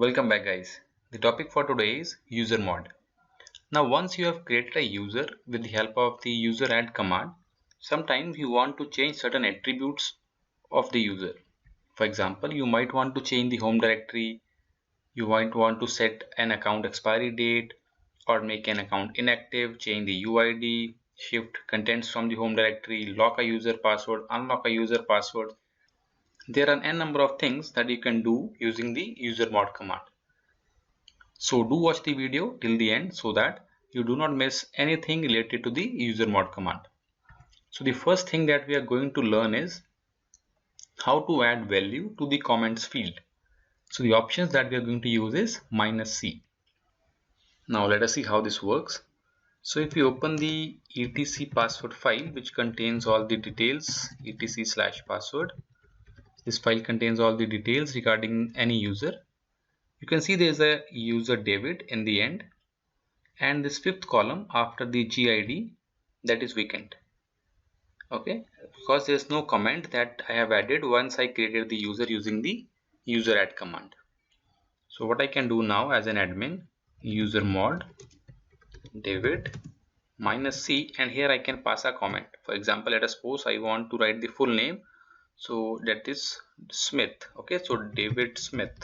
Welcome back guys. The topic for today is user mod. Now once you have created a user with the help of the user add command, sometimes you want to change certain attributes of the user. For example, you might want to change the home directory, you might want to set an account expiry date or make an account inactive, change the UID, shift contents from the home directory, lock a user password, unlock a user password. There are n number of things that you can do using the user mod command. So do watch the video till the end so that you do not miss anything related to the user mod command. So the first thing that we are going to learn is how to add value to the comments field. So the options that we are going to use is -c. Now let us see how this works. So if you open the etc password file, which contains all the details, etc/password, this file contains all the details regarding any user. You can see there is a user David in the end, and this fifth column after the GID, that is vacant. Okay, because there is no comment that I have added once I created the user using the user add command. So what I can do now as an admin, user mod David -c, and here I can pass a comment. For example, let us suppose I want to write the full name, so that is Smith. Okay, so David Smith.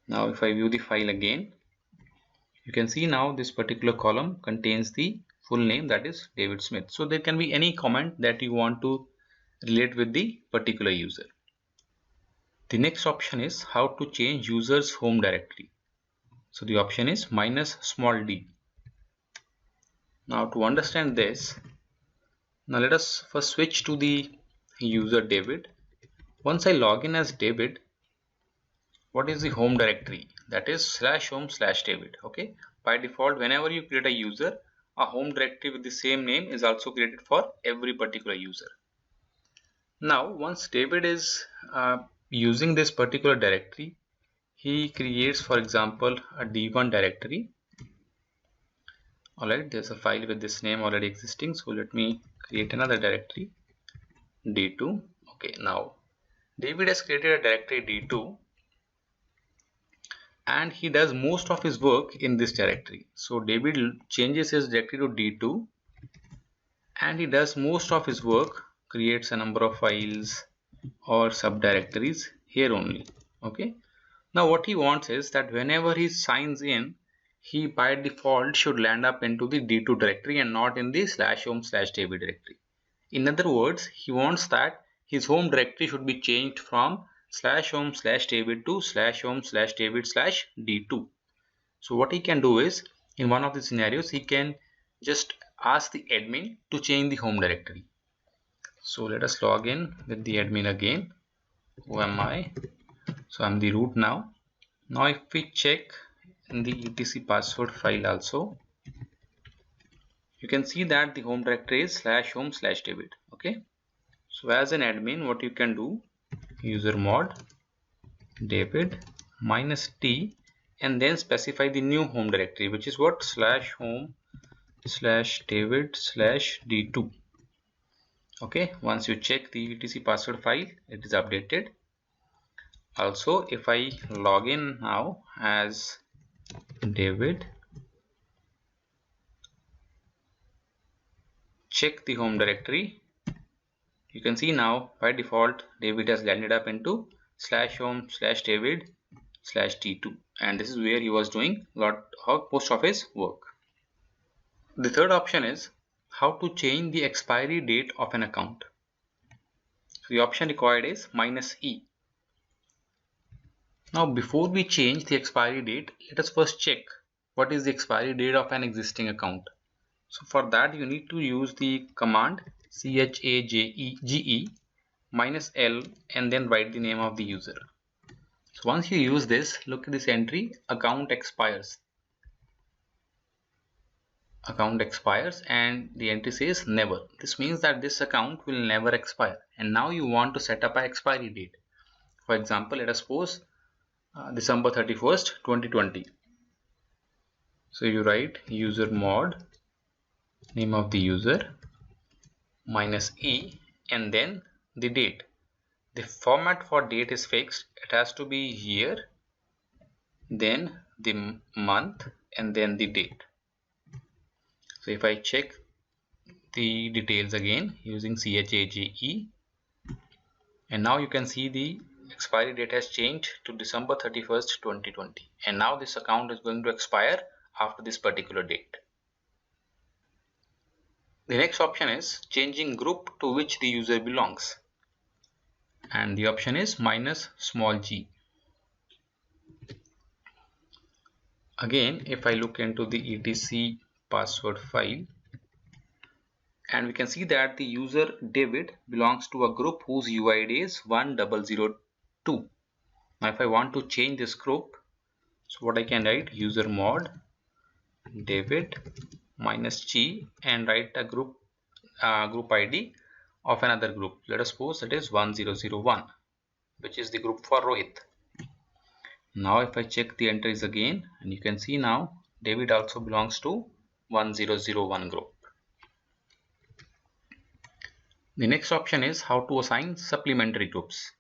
Now if I view the file again, you can see now this particular column contains the full name, that is David Smith. So there can be any comment that you want to relate with the particular user. The next option is how to change user's home directory. So the option is -d. Now to understand this, now let us first switch to the user David. Once I log in as David, what is the home directory? That is /home/David. Okay, by default whenever you create a user, a home directory with the same name is also created for every particular user. Now once David is using this particular directory, he creates, for example, a d1 directory. Alright, there's a file with this name already existing, so let me create another directory, d2. Okay, now David has created a directory d2 and he does most of his work in this directory. So David changes his directory to d2 and he does most of his work, creates a number of files or subdirectories here only. Okay, now what he wants is that whenever he signs in, he by default should land up into the d2 directory and not in the /home/David directory. In other words, he wants that his home directory should be changed from /home/David to /home/David/d2. So what he can do is, in one of the scenarios, he can just ask the admin to change the home directory. So let us log in with the admin again. Who am I? So I'm the root now. Now if we check in the etc password file also, you can see that the home directory is /home/David. Okay, so as an admin, what you can do, user mod David -t and then specify the new home directory, which is what, /home/David/d2. okay, once you check the etc password file, it is updated. Also, if I log in now as David, check the home directory, you can see now by default David has landed up into /home/David/d2, and this is where he was doing most of his work. The third option is how to change the expiry date of an account. So the option required is -e. Now before we change the expiry date, let us first check what is the expiry date of an existing account. So for that you need to use the command chagege -l and then write the name of the user. So once you use this, look at this entry, account expires, and the entry says never. This means that this account will never expire, and now you want to set up an expiry date. For example, let us suppose December 31st 2020. So you write user mod, name of the user, -e, and then the date. The format for date is fixed. It has to be year, then the month, and then the date. So if I check the details again using CHAGE, and now you can see the expiry date has changed to December 31st 2020, and now this account is going to expire after this particular date. The next option is changing group to which the user belongs, and the option is -g. Again, if I look into the etc password file, and we can see that the user David belongs to a group whose UID is 1002. Now if I want to change this group, so what I can write, user mod David -g, and write a group ID of another group. Let us suppose it is 1001, which is the group for Rohit. Now if I check the entries again, and you can see now David also belongs to 1001 group. The next option is how to assign supplementary groups.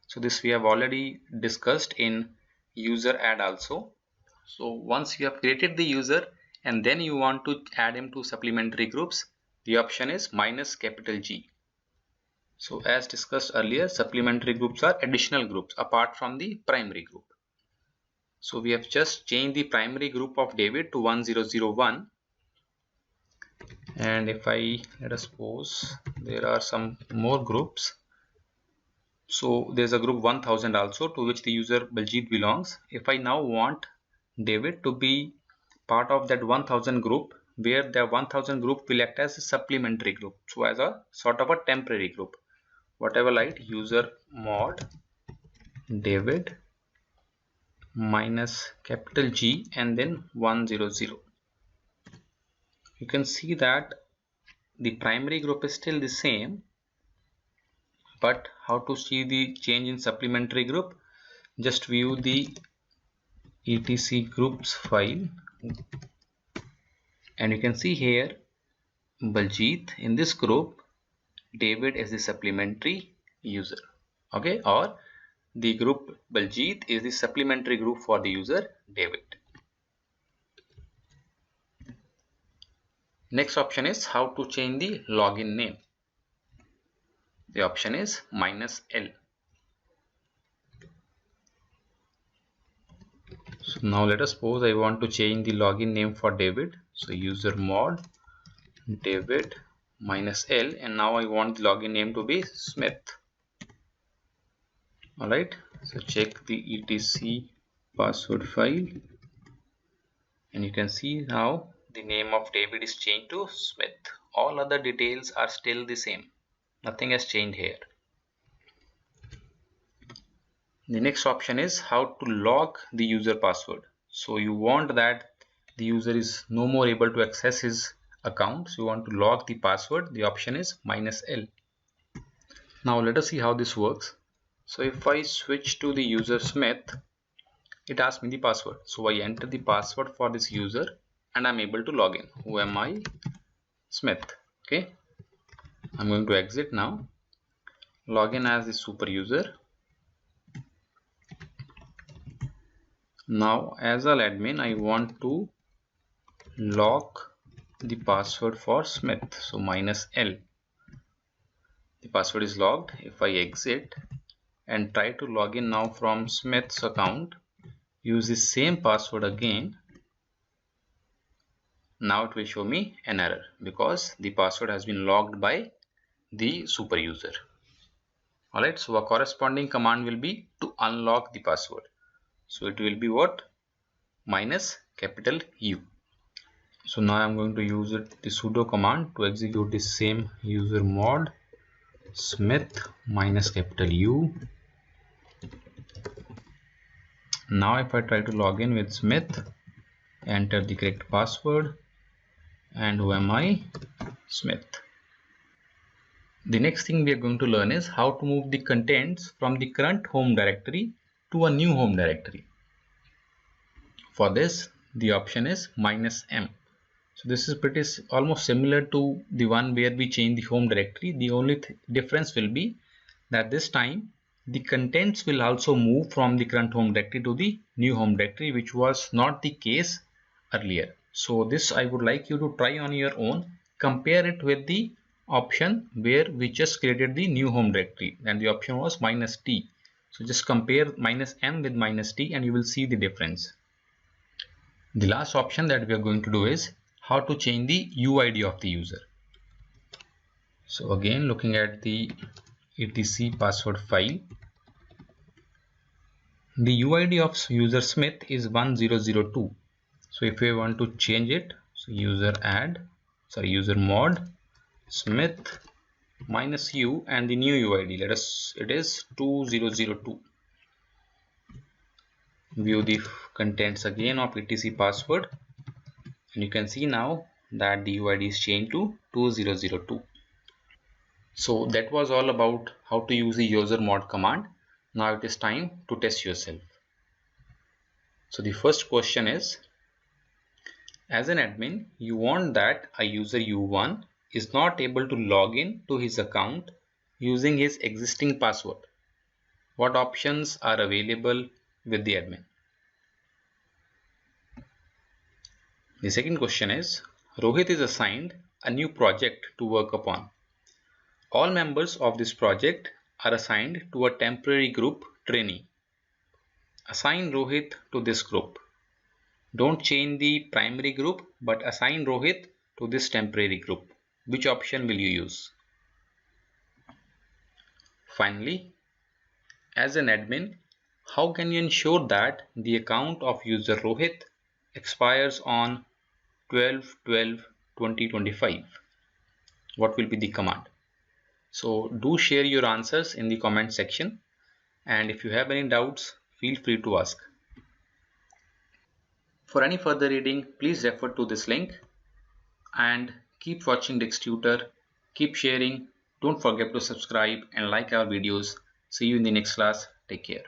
So this we have already discussed in user add also. So once you have created the user and then you want to add him to supplementary groups, the option is -G. So as discussed earlier, supplementary groups are additional groups apart from the primary group. So we have just changed the primary group of David to 1001. And if let us suppose there are some more groups. So there's a group 1000 also, to which the user Baljit belongs. If I now want David to be part of that 1000 group, where the 1000 group will act as a supplementary group, so as a sort of a temporary group, whatever, like user mod David -G and then 100. You can see that the primary group is still the same, but how to see the change in supplementary group? Just view the etc groups file, and you can see here Baljit in this group, David is the supplementary user, okay, or the group Baljit is the supplementary group for the user David. Next option is how to change the login name. The option is -L. So now let us suppose I want to change the login name for David. So user mod David -L, and now I want the login name to be Smith. Alright, so check the etc password file, and you can see now the name of David is changed to Smith. All other details are still the same. Nothing has changed here. The next option is how to log the user password. So you want that the user is no more able to access his account, so you want to log the password. The option is -L. Now let us see how this works. So if I switch to the user Smith, it asks me the password. So I enter the password for this user and I'm able to log in. Who am I? Smith. Okay, I'm going to exit now. Log in as the super user. Now as an admin, I want to lock the password for Smith. So -L. The password is logged. If I exit and try to log in now from Smith's account, use the same password again, now it will show me an error because the password has been logged by the super user. Alright, so a corresponding command will be to unlock the password. So it will be what? -U. So now I'm going to use the sudo command to execute the same user mod Smith -U. Now if I try to log in with Smith, enter the correct password, and who am I? Smith. The next thing we are going to learn is how to move the contents from the current home directory to a new home directory. For this, the option is -M. So this is almost similar to the one where we change the home directory. The only difference will be that this time the contents will also move from the current home directory to the new home directory, which was not the case earlier. So this I would like you to try on your own. Compare it with the option where we just created the new home directory and the option was -t. So just compare -m with -t and you will see the difference. The last option that we are going to do is how to change the UID of the user. So again, looking at the etc password file, the UID of user Smith is 1002. So if we want to change it, so user mod Smith -u and the new UID, it is 2002. View the contents again of etc password and you can see now that the UID is changed to 2002. So that was all about how to use the user mod command. Now it is time to test yourself. So the first question is, as an admin, you want that a user U1 is not able to log in to his account using his existing password. What options are available with the admin? The second question is, Rohit is assigned a new project to work upon. All members of this project are assigned to a temporary group trainee. Assign Rohit to this group. Don't change the primary group but assign Rohit to this temporary group. Which option will you use? Finally, as an admin, how can you ensure that the account of user Rohit expires on 12/12/2025? What will be the command? So do share your answers in the comment section, and if you have any doubts, feel free to ask. For any further reading, please refer to this link and keep watching DexTutor, keep sharing, don't forget to subscribe and like our videos. See you in the next class. Take care.